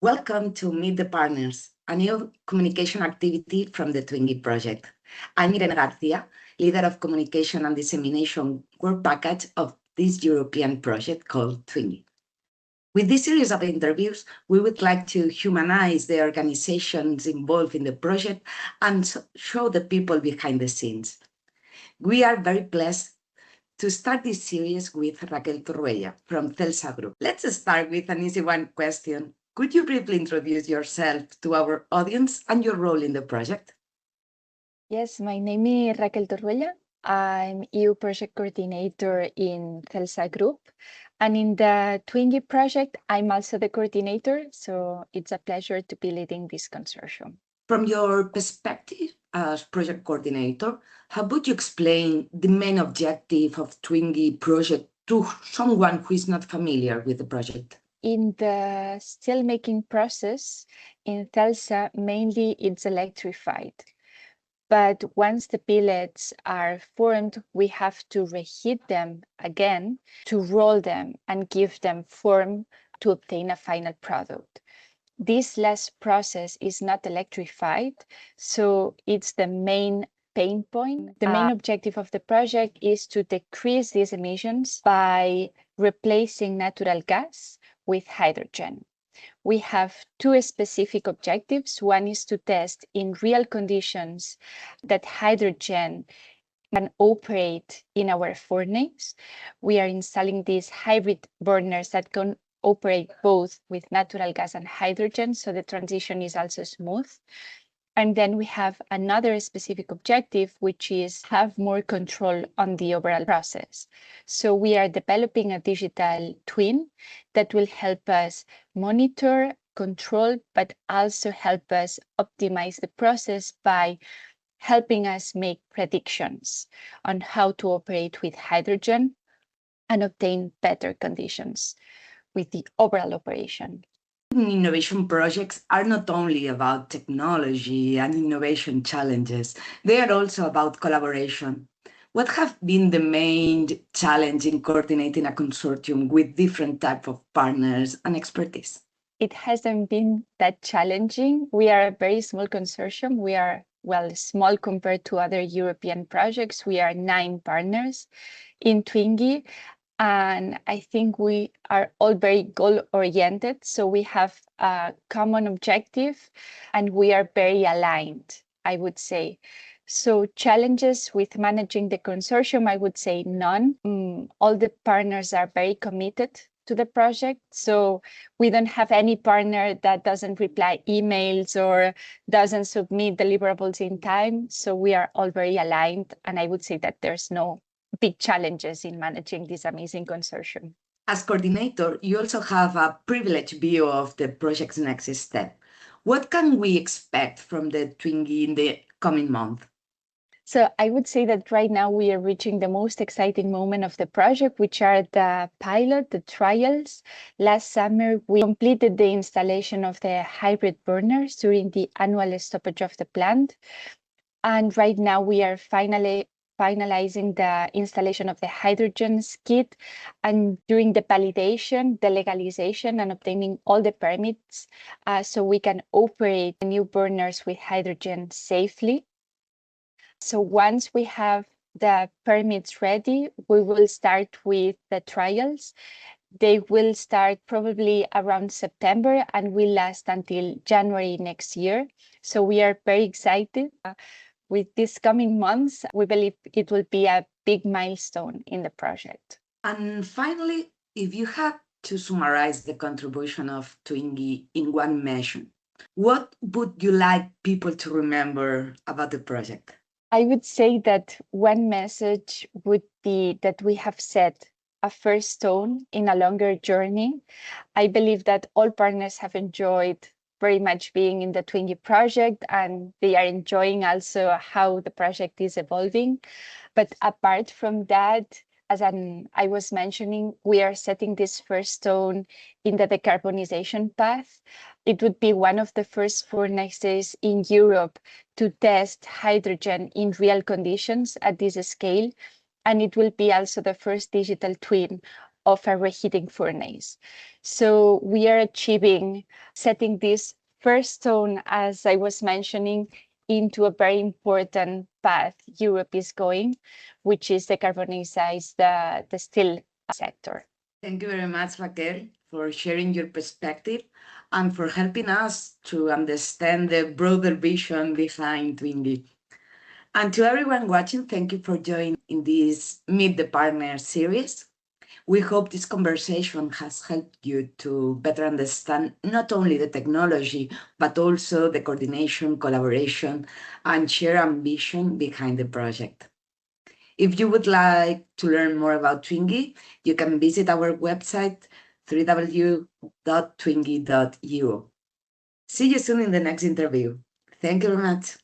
Welcome to Meet the Partners, a new communication activity from the TWINGHY project. I'm Irene Garcia, leader of communication and dissemination work package of this European project called TWINGHY. With this series of interviews, we would like to humanize the organizations involved in the project and show the people behind the scenes. We are very blessed to start this series with Raquel T from Celsa Group. Let's start with an easy one question. Could you briefly introduce yourself to our audience and your role in the project? Yes, my name is Raquel T. I'm EU Project Coordinator in Celsa Group. And in the TWINGHY project, I'm also the coordinator. So it's a pleasure to be leading this consortium. From your perspective as project coordinator, how would you explain the main objective of TWINGHY project to someone who is not familiar with the project? In the steelmaking process in Celsa, mainly it's electrified. But once the pellets are formed, we have to reheat them again to roll them and give them form to obtain a final product. This last process is not electrified, so it's the main pain point. The main objective of the project is to decrease these emissions by replacing natural gas with hydrogen. We have two specific objectives. One is to test in real conditions that hydrogen can operate in our furnace. We are installing these hybrid burners that can operate both with natural gas and hydrogen, so the transition is also smooth. And then we have another specific objective, which is have more control on the overall process. So we are developing a digital twin that will help us monitor, control, but also help us optimize the process by helping us make predictions on how to operate with hydrogen and obtain better conditions with the overall operation. Innovation projects are not only about technology and innovation challenges, they are also about collaboration. What have been the main challenge in coordinating a consortium with different types of partners and expertise? It hasn't been that challenging. We are a very small consortium. We are, well, small compared to other European projects. We are 9 partners in TWINGHY. And I think we are all very goal-oriented. So we have a common objective and we are very aligned, I would say. So challenges with managing the consortium, I would say none. All the partners are very committed to the project. So we don't have any partner that doesn't reply emails or doesn't submit deliverables in time. So we are all very aligned. And I would say that there's no big challenges in managing this amazing consortium. As coordinator, you also have a privileged view of the project's next step. What can we expect from the TWINGHY in the coming month? So I would say that right now we are reaching the most exciting moment of the project, which are the pilot, the trials. Last summer, we completed the installation of the hybrid burners during the annual stoppage of the plant. And right now we are finalizing the installation of the hydrogen skid and during the validation, the legalization and obtaining all the permits so we can operate the new burners with hydrogen safely. So once we have the permits ready, we will start with the trials. They will start probably around September and will last until January next year. So we are very excited. With these coming months, we believe it will be a big milestone in the project. And finally, if you had to summarize the contribution of TWINGHY in one measure, what would you like people to remember about the project? I would say that one message would be that we have set a first stone in a longer journey. I believe that all partners have enjoyed very much being in the TWINGHY project and they are enjoying also how the project is evolving. But apart from that, as I was mentioning, we are setting this first stone in the decarbonisation path. It would be one of the first furnaces in Europe to test hydrogen in real conditions at this scale. And it will be also the first digital twin of a reheating furnace. So we are setting this first stone, as I was mentioning, into a very important path Europe is going, which is decarbonize the steel sector. Thank you very much, Raquel, for sharing your perspective and for helping us to understand the broader vision behind TWINGHY. And to everyone watching, thank you for joining in this Meet the Partner series. We hope this conversation has helped you to better understand not only the technology, but also the coordination, collaboration, and shared ambition behind the project. If you would like to learn more about TWINGHY, you can visit our website www.twinghy.eu. See you soon in the next interview. Thank you very much.